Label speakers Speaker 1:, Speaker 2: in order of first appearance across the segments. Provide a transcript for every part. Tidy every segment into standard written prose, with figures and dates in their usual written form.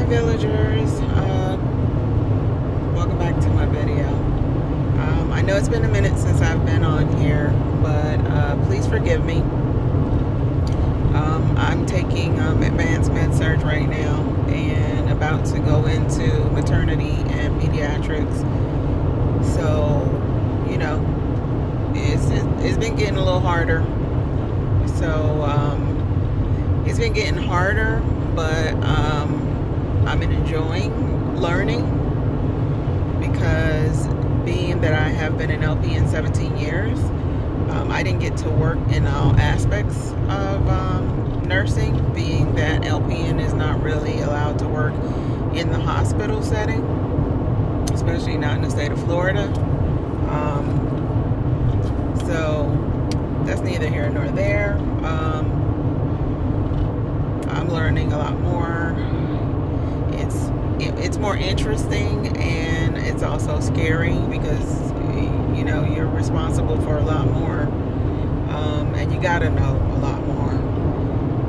Speaker 1: villagers, welcome back to my video. I know it's been a minute since I've been on here, but please forgive me. I'm taking advanced med surg right now and about to go into maternity and pediatrics. So, you know, it's been getting a little harder. So it's been getting harder, but I'm enjoying learning, because being that I have been an LPN 17 years, I didn't get to work in all aspects of nursing, being that LPN is not really allowed to work in the hospital setting, especially not in the state of Florida. So that's neither here nor there. I'm learning a lot more. It's more interesting, and it's also scary, because you know you're responsible for a lot more, and you gotta know a lot more.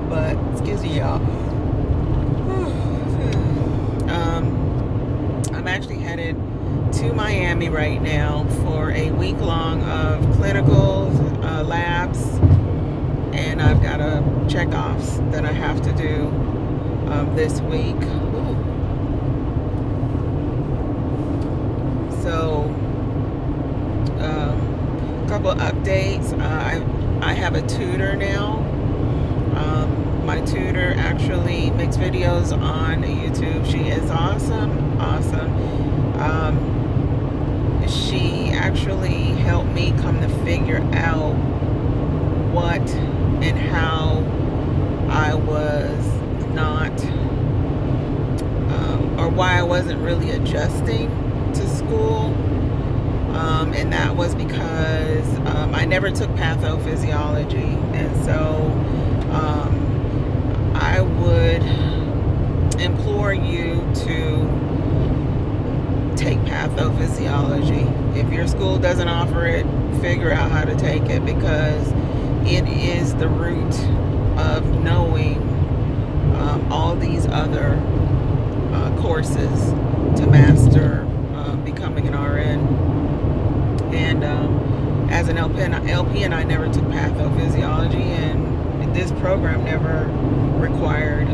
Speaker 1: But excuse me, y'all. I'm actually headed to Miami right now for a week long of clinicals, labs, and I've got check-offs that I have to do this week. So, a couple updates. I have a tutor now. My tutor actually makes videos on YouTube. She is awesome. She actually helped me come to figure out what and how I was not, or why I wasn't really adjusting to school, and that was because I never took pathophysiology, and so I would implore you to take pathophysiology. If your school doesn't offer it, figure out how to take it, because it is the root of knowing all these other courses to master becoming an RN. And as an LPN, I never took pathophysiology, and this program never required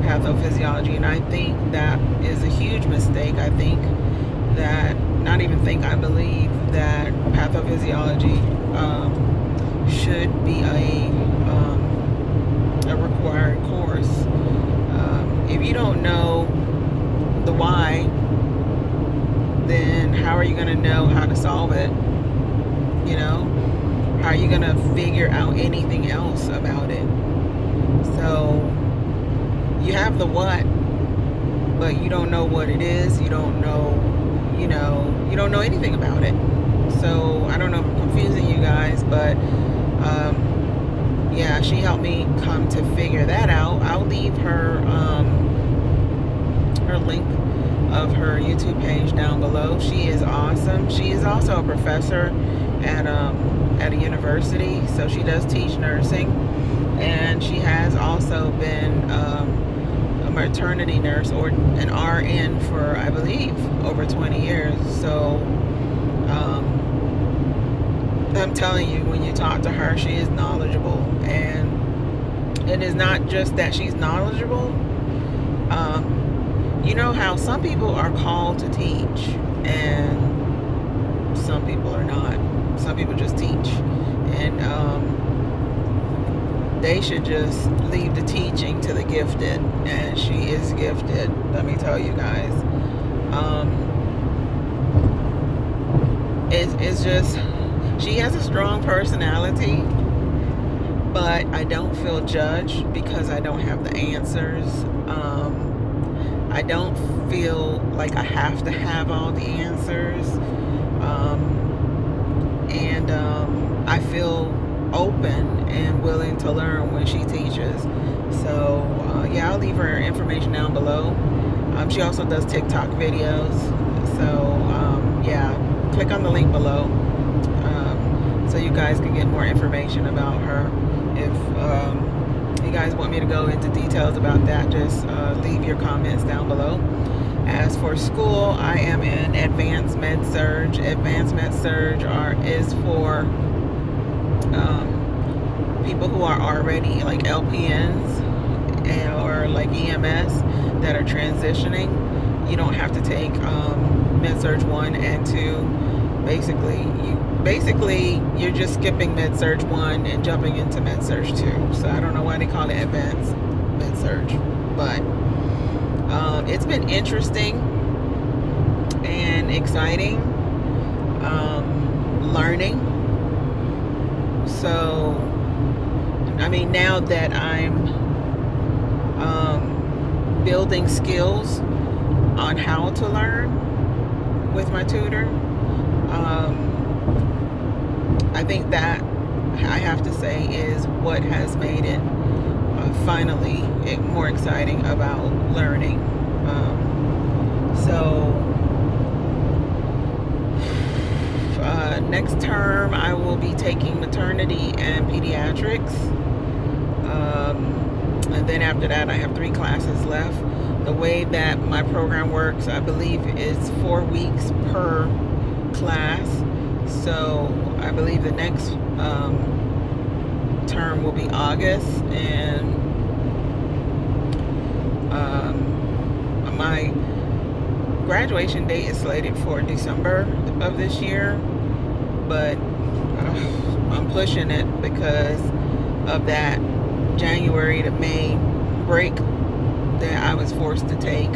Speaker 1: pathophysiology, and I think that is a huge mistake. I believe that pathophysiology should be a required course. If you don't know the why, then how are you going to know how to solve it? You know, how are you going to figure out anything else about it? So you have the what, but you don't know what it is. You don't know, you don't know anything about it. So I don't know if I'm confusing you guys, but yeah, she helped me come to figure that out. I'll leave her link of her YouTube page down below. She is awesome. She is also a professor at a university, so she does teach nursing, and she has also been a maternity nurse or an RN for, I believe, over 20 years. So I'm telling you, when you talk to her, she is knowledgeable, and it is not just that she's knowledgeable. You know how some people are called to teach, and some people are not. Some people just teach, and they should just leave the teaching to the gifted, and she is gifted, let me tell you guys. It's just, she has a strong personality, but I don't feel judged because I don't have the answers. I don't feel like I have to have all the answers, and I feel open and willing to learn when she teaches. So yeah, I'll leave her information down below. She also does TikTok videos, so yeah, click on the link below so you guys can get more information about her if If you guys want me to go into details about that, just leave your comments down below. As for school, I am in Advanced Med Surg. Advanced Med Surg is for people who are already like LPNs or like EMS that are transitioning. You don't have to take Med Surg 1 and 2. Basically you're just skipping Med Surg 1 and jumping into Med Surg 2. So I don't know why they call it Advanced Med Surg, but it's been interesting and exciting, learning. So I mean, now that I'm building skills on how to learn with my tutor, I think that I have to say is what has made it finally more exciting about learning. Next term I will be taking maternity and pediatrics, and then after that I have 3 classes left. The way that my program works, I believe it's 4 weeks per class. So I believe the next term will be August, and my graduation date is slated for December of this year, but I'm pushing it because of that January to May break that I was forced to take.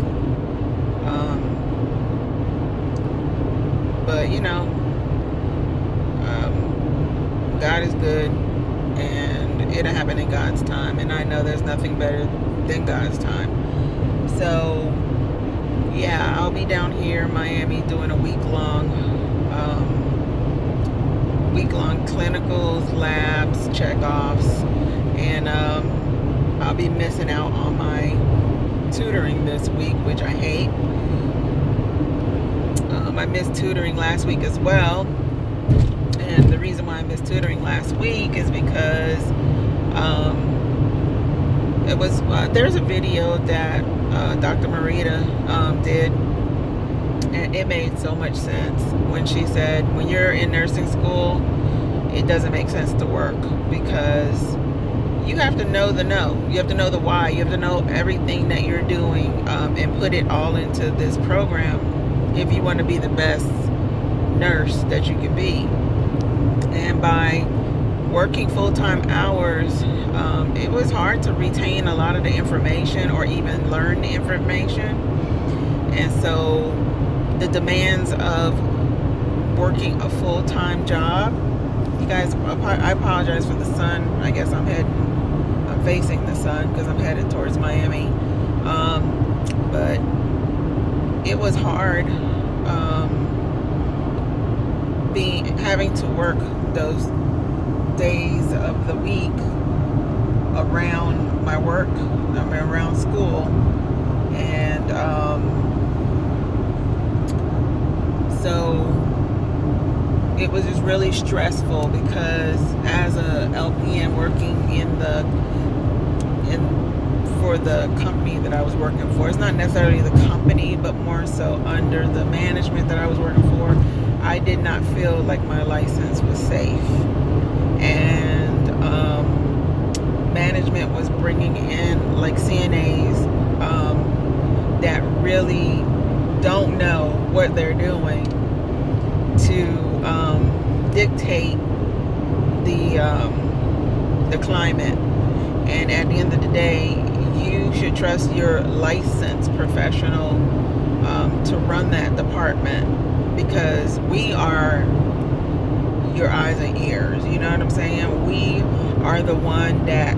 Speaker 1: But you know, God is good, and it'll happen in God's time, and I know there's nothing better than God's time. So yeah, I'll be down here in Miami doing a week-long clinicals, labs, check-offs, and I'll be missing out on my tutoring this week, which I hate. I missed tutoring last week as well, and the reason why I missed tutoring last week is because it was there's a video that Dr. Marita did, and it made so much sense when she said when you're in nursing school, it doesn't make sense to work, because you have to know the you have to know the why, you have to know everything that you're doing, and put it all into this program if you want to be the best nurse that you can be. And by working full-time hours, it was hard to retain a lot of the information or even learn the information. And so the demands of working a full-time job, you guys, I apologize for the sun. I guess I'm facing the sun because I'm headed towards Miami. But it was hard having to work those days of the week around my work, around school, and so it was just really stressful, because as a LPN working for the company that I was working for, it's not necessarily the company, but more so under the management that I was working for, I did not feel like my license was safe. And management was bringing in like CNAs that really don't know what they're doing to dictate the climate. And at the end of the day, you should trust your licensed professional to run that department, because we are your eyes and ears. You know what I'm saying? We are the one that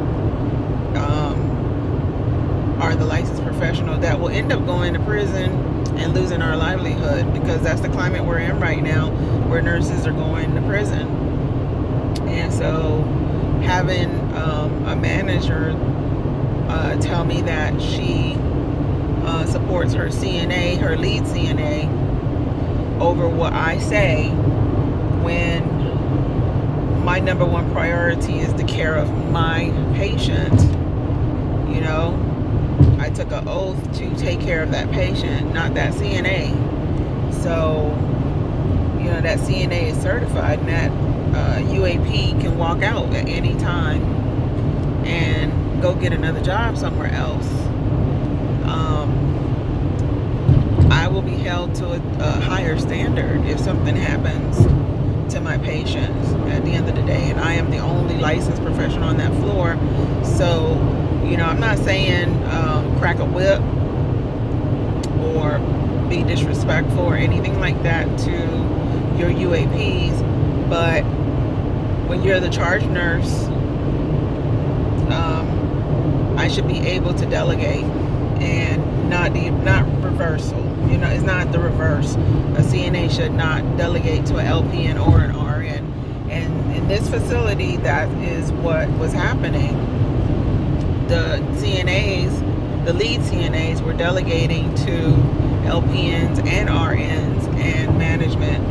Speaker 1: are the licensed professional that will end up going to prison and losing our livelihood, because that's the climate we're in right now, where nurses are going to prison. And so having a manager tell me that she supports her CNA, her lead CNA, over what I say, when my number one priority is the care of my patient, You know, I took an oath to take care of that patient, not that CNA. So, you know, that CNA is certified, and that UAP can walk out at any time and go get another job somewhere else. I will be held to a higher standard if something happens to my patients at the end of the day, and I am the only licensed professional on that floor. So, you know, I'm not saying crack a whip or be disrespectful or anything like that to your UAPs, but when you're the charge nurse, I should be able to delegate and not reversal. You know, it's not the reverse. A CNA should not delegate to an LPN or an RN. And in this facility, that is what was happening. The CNAs, the lead CNAs, were delegating to LPNs and RNs, and management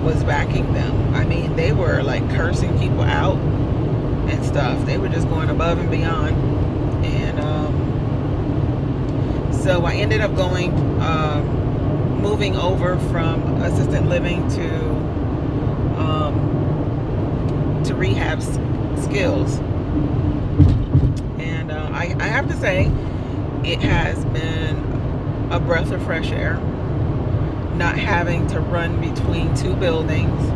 Speaker 1: was backing them. I mean, they were like cursing people out and stuff. They were just going above and beyond. And so I ended up moving over from assisted living to rehab skills. And I have to say, it has been a breath of fresh air, not having to run between two buildings.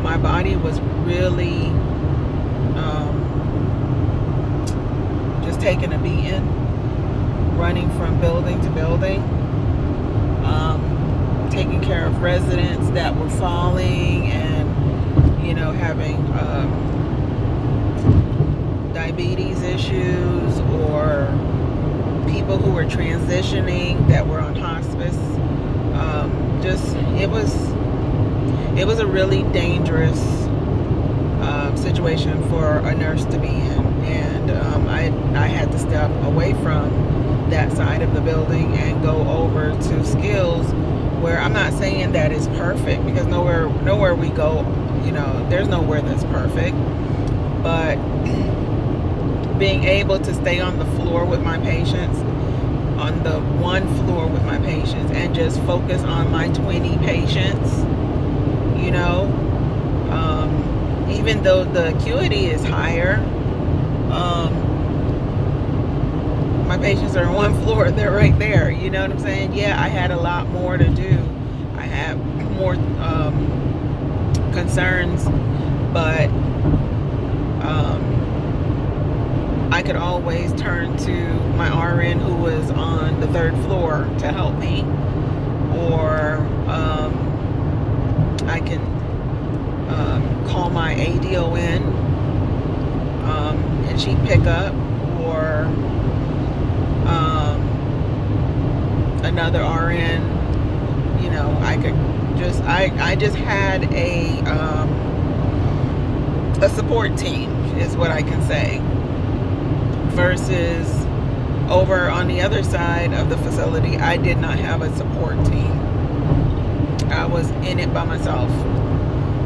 Speaker 1: My body was really just taking a beating, running from building to building, taking care of residents that were falling and, you know, having diabetes issues, or people who were transitioning that were on hospice. It was a really dangerous situation for a nurse to be in, and I had to step away from that side of the building and go over to skills, where I'm not saying that it's perfect, because nowhere we go, you know, there's nowhere that's perfect, but being able to stay on the floor with my patients, on the one floor with my patients, and just focus on my 20 patients, you know, even though the acuity is higher, my patients are on one floor, they're right there, you know what I'm saying? Yeah, I had a lot more to do. I had more concerns, but I could always turn to my RN who was on the third floor to help me, or I can call my ADON and she'd pick up, or another RN, you know, I just had a support team, is what I can say, versus over on the other side of the facility, I did not have a support team. I was in it by myself.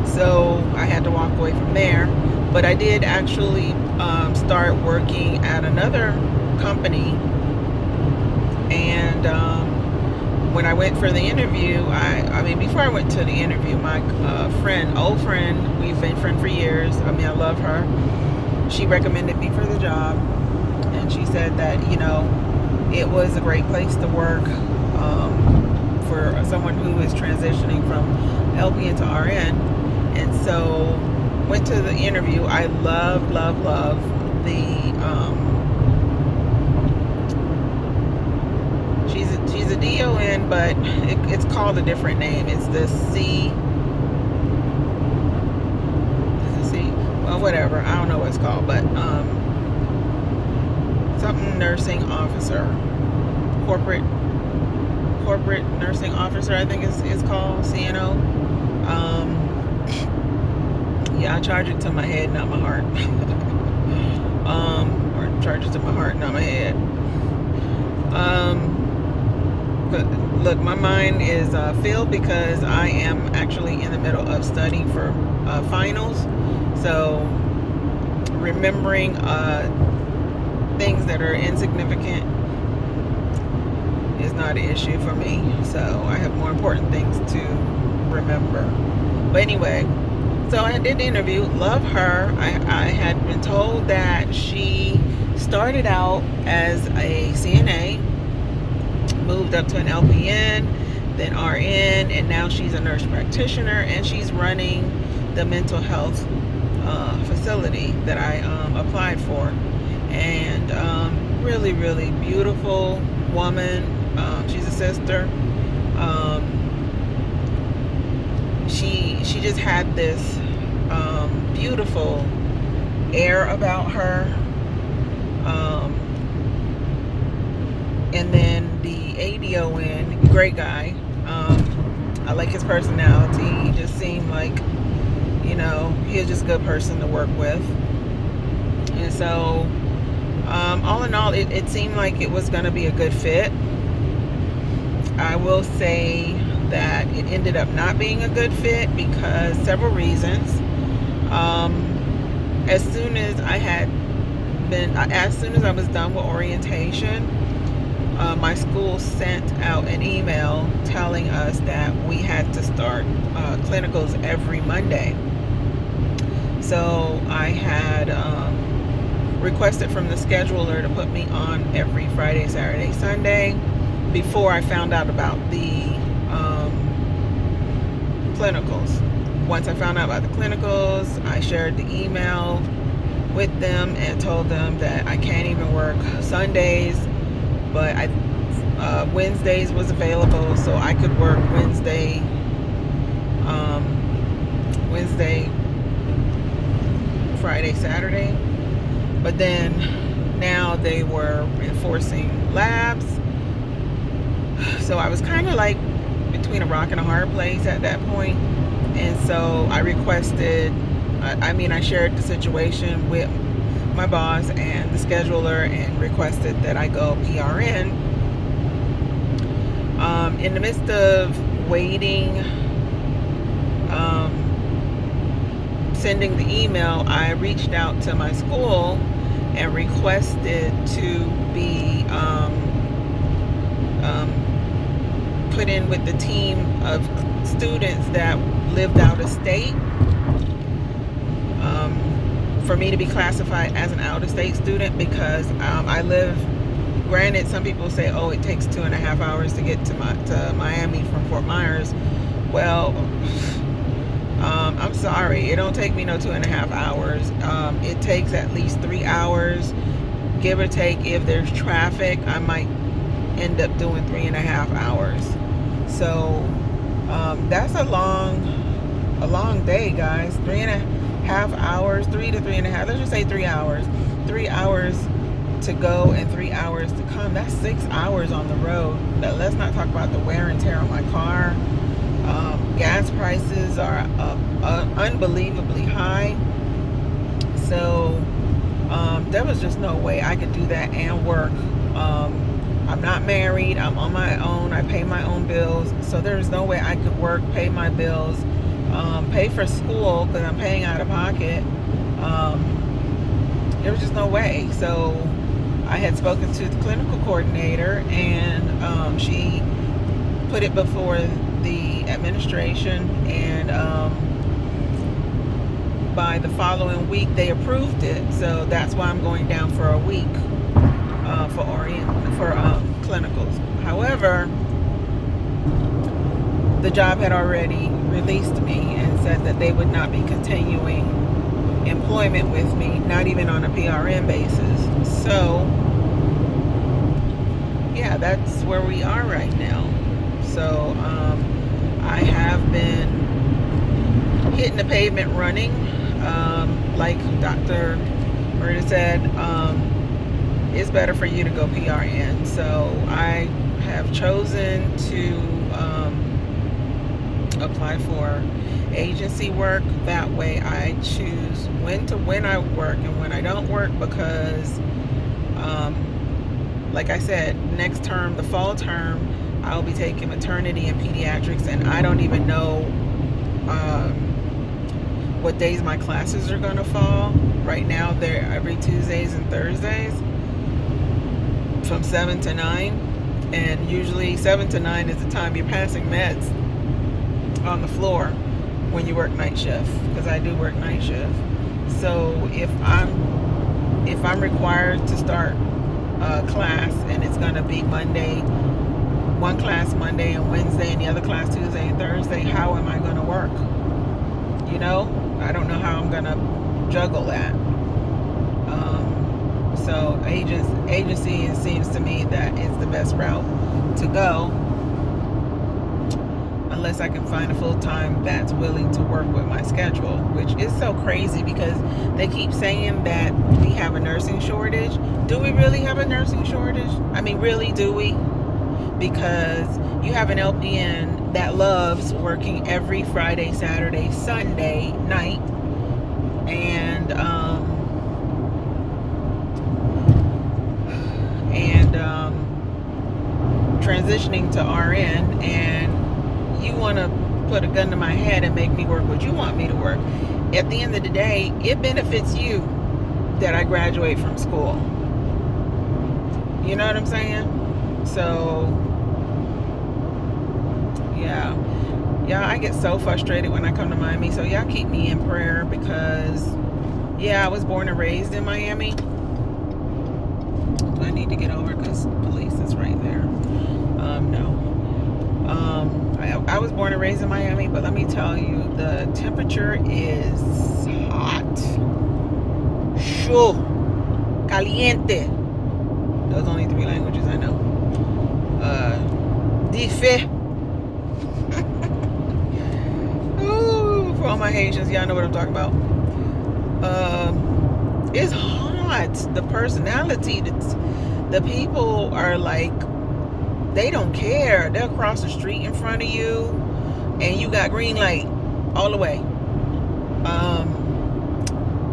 Speaker 1: So I had to walk away from there. But I did actually start working at another company. And when I went for the interview, I mean, before I went to the interview, my old friend, we've been friends for years. I mean, I love her. She recommended me for the job. And she said that, you know, it was a great place to work for someone who is transitioning from LPN to RN. And so went to the interview. I love the she's a DON, but it's called a different name. It's the well, whatever, I don't know what it's called, but something nursing officer, corporate nursing officer, I think it's called, CNO. Yeah, I charge it to my head, not my heart. Or charge it to my heart, not my head. But look, my mind is filled because I am actually in the middle of studying for finals. So remembering things that are insignificant is not an issue for me. So I have more important things to remember. But anyway, so I did the interview. Love her. I had been told that she started out as a CNA, moved up to an LPN, then RN, and now she's a nurse practitioner, and she's running the mental health facility that I applied for. And really, really beautiful woman. She's a sister. She just had this beautiful air about her. And then the ADON, great guy. I like his personality. He just seemed like, he was just a good person to work with. And so, all in all, it seemed like it was going to be a good fit. I will say that it ended up not being a good fit because several reasons. As soon as I was done with orientation, my school sent out an email telling us that we had to start clinicals every Monday. So I had requested from the scheduler to put me on every Friday, Saturday, Sunday before I found out about the clinicals. Once I found out about the clinicals, I shared the email with them and told them that I can't even work Sundays, but Wednesdays was available, so I could work Wednesday, Friday, Saturday. But then now they were enforcing labs, so I was kind of like between a rock and a hard place at that point. And so I requested, I shared the situation with my boss and the scheduler and requested that I go PRN. In the midst of waiting, sending the email, I reached out to my school and requested to be put in with the team of students that lived out of state, for me to be classified as an out-of-state student, because I live, granted, some people say, oh, it takes 2.5 hours to get to Miami from Fort Myers. Well, I'm sorry, it don't take me no 2.5 hours. It takes at least 3 hours, give or take. If there's traffic, I might end up doing 3.5 hours. So that's a long day, guys. 3.5 hours, 3 to 3.5. Let's just say 3 hours. 3 hours to go and 3 hours to come. That's 6 hours on the road. Now, let's not talk about the wear and tear on my car. Gas prices are unbelievably high. So there was just no way I could do that and work. I'm not married. I'm on my own. I pay my own bills. So there's no way I could work, pay my bills, pay for school because I'm paying out of pocket. There was just no way. So I had spoken to the clinical coordinator, and she put it before the administration, and by the following week they approved it. So that's why I'm going down for a week for clinicals. However, the job had already released me and said that they would not be continuing employment with me, not even on a PRN basis. So yeah, that's where we are right now. So I have been hitting the pavement running, like Dr. Murda said. It's better for you to go PRN. So I have chosen to apply for agency work. That way I choose when I work and when I don't work, because like I said, next term, the fall term, I'll be taking maternity and pediatrics, and I don't even know what days my classes are going to fall. Right now they're every Tuesdays and Thursdays. from 7 to 9. And usually 7 to 9 is the time you're passing meds on the floor when you work night shift, because I do work night shift. So if I'm required to start a class and it's going to be Monday, one class Monday and Wednesday and the other class Tuesday and Thursday, how am I going to work? You know, I don't know how I'm going to juggle that. So agency, it seems to me that is the best route to go, unless I can find a full-time that's willing to work with my schedule, which is so crazy because they keep saying that we have a nursing shortage. Do we really have a nursing shortage? I mean, really, do we? Because you have an LPN that loves working every Friday, Saturday, Sunday night, and transitioning to RN, and you want to put a gun to my head and make me work what you want me to work. At the end of the day, it benefits you that I graduate from school. You know what I'm saying? So yeah, I get so frustrated when I come to Miami. So y'all keep me in prayer, because I was born and raised in Miami. Do I need to get over because police is right there? No. I was born and raised in Miami, but let me tell you, the temperature is hot. Chaud. Caliente. Those are only 3 languages I know. Diffé. Ooh, for all my Haitians, y'all know what I'm talking about. It's hot. The personality, the people are like, they don't care. They'll cross the street in front of you, and you got green light all the way.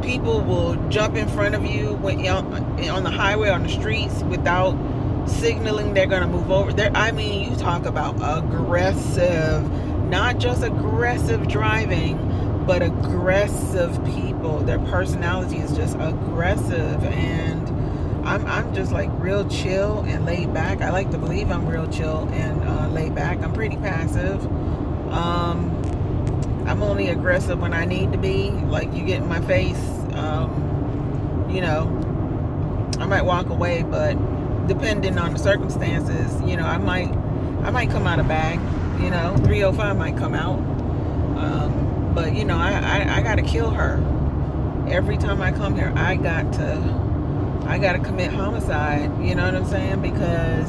Speaker 1: People will jump in front of you when on the highway, on the streets, without signaling they're going to move over. I mean, you talk about aggressive, not just aggressive driving, but aggressive people. Their personality is just aggressive, and I'm just like real chill and laid back. I like to believe I'm real chill and laid back. I'm pretty passive. I'm only aggressive when I need to be. Like, you get in my face, you know, I might walk away, but depending on the circumstances, you know, I might come out of bag. You know, 305 might come out. But you know, I gotta kill her. Every time I come here, I gotta commit homicide. You know what I'm saying? Because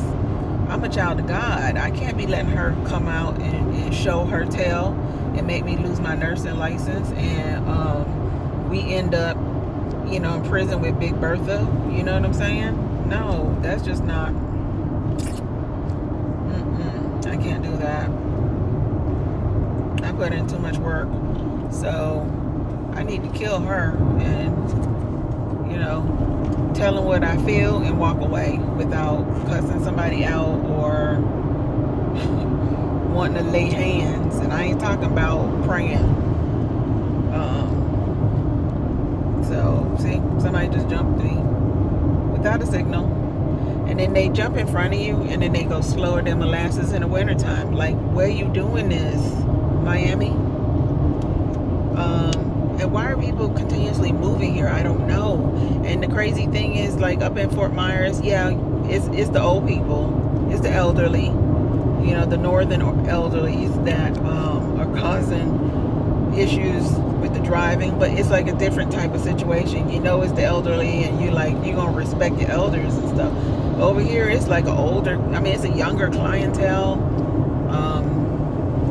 Speaker 1: I'm a child of God. I can't be letting her come out and show her tail and make me lose my nursing license, and we end up, you know, in prison with Big Bertha. You know what I'm saying? No, that's just not. I can't do that. I put in too much work, so I need to kill her and, you know, tell them what I feel and walk away without cussing somebody out or wanting to lay hands. And I ain't talking about praying. So see, somebody just jumped me without a signal, and then they jump in front of you, and then they go slower than molasses in the wintertime. Like, where you doing this, Miami? And why are people continuously moving here? I don't know. And the crazy thing is, like, up in Fort Myers, it's the old people, it's the elderly, you know, the northern elderlies that are causing issues with the driving. But it's like a different type of situation. You know, it's the elderly, and you're gonna respect your elders and stuff. Over here, it's like it's a younger clientele,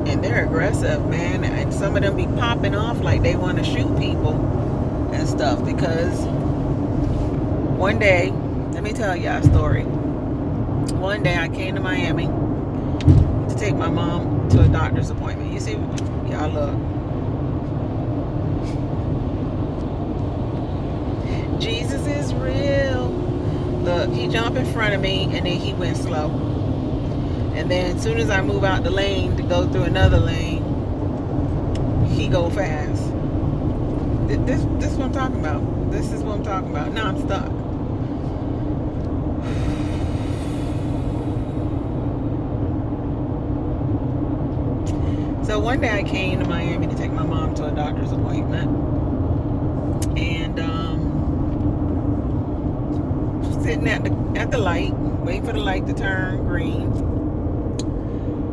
Speaker 1: and they're aggressive, man. And some of them be popping off like they want to shoot people and stuff. Because one day, let me tell y'all a story. One day I came to Miami to take my mom to a doctor's appointment. You see, y'all look. Jesus is real. Look, he jumped in front of me, and then he went slow. And then as soon as I move out the lane to go through another lane, he go fast. This is what I'm talking about. This is what I'm talking about. Now I'm stuck. one day I came to Miami to take my mom to a doctor's appointment, and sitting at the light, waiting for the light to turn green,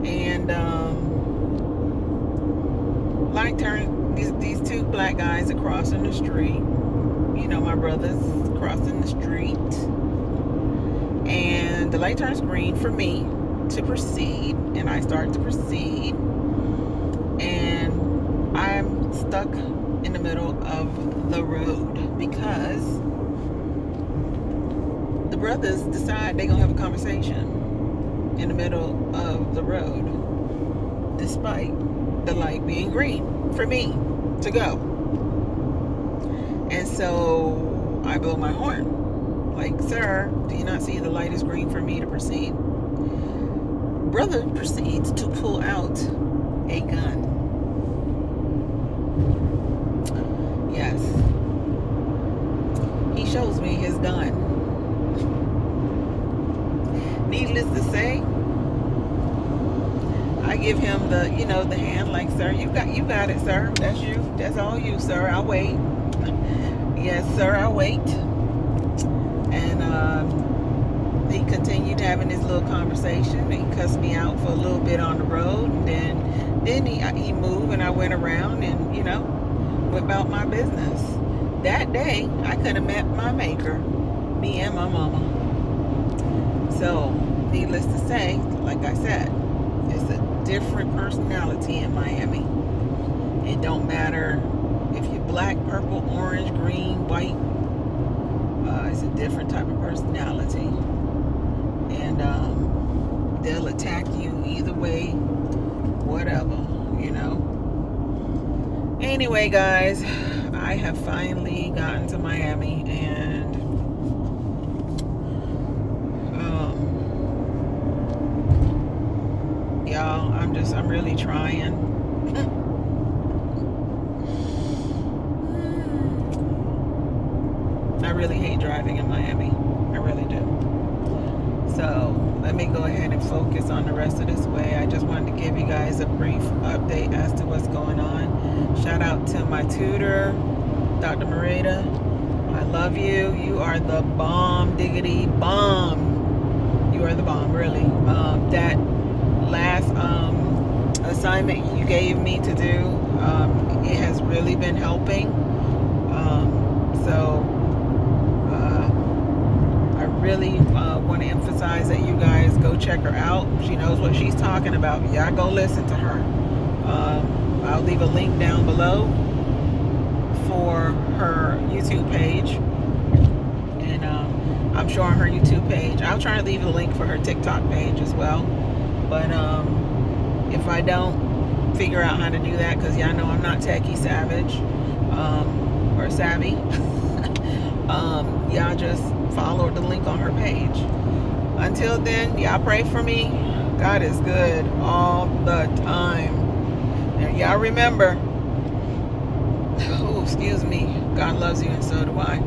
Speaker 1: and light turned. These two black guys are crossing the street. You know, my brother's crossing the street, and the light turns green for me to proceed, and I start to proceed, and I'm stuck in the middle of the road because the brothers decide they're gonna have a conversation in the middle of the road, despite the light being green for me to go. And so I blow my horn, like, sir, do you not see the light is green for me to proceed? Brother proceeds to pull out a gun. Yes. He shows me his gun. Needless to say, I give him the, the hand, like, sir, you got it, sir. That's you. That's all you, sir. I'll wait. Yes, sir, I'll wait. And he continued having this little conversation. He cussed me out for a little bit on the road, and then he moved, and I went around and went about my business. That day I could have met my maker, me and my mama. So needless to say, like I said, it's a different personality in Miami. It don't matter if you're black, purple, orange, green, white. It's a different type of personality, and they'll attack you either way, whatever. Anyway, guys, I have finally gotten to Miami, and y'all, I'm really trying. I really hate driving in Miami. I really do. So let me go ahead and focus on the rest of this way. I just wanted to give you guys a brief update as to what's going on. Shout out to my tutor, Dr. Marita. I love you. You are the bomb, diggity bomb. You are the bomb, really. That last assignment you gave me to do, it has really been helping. So I really want to emphasize that you guys go check her out. She knows what she's talking about. Yeah, go listen to her. I'll leave a link down below for her YouTube page, and I'm sure on her YouTube page I'll try to leave a link for her TikTok page as well. But if I don't figure out how to do that, because y'all know I'm not techie savage or savvy, y'all just follow the link on her page. Until then, y'all pray for me. God is good all the time. And y'all remember, excuse me, God loves you, and so do I.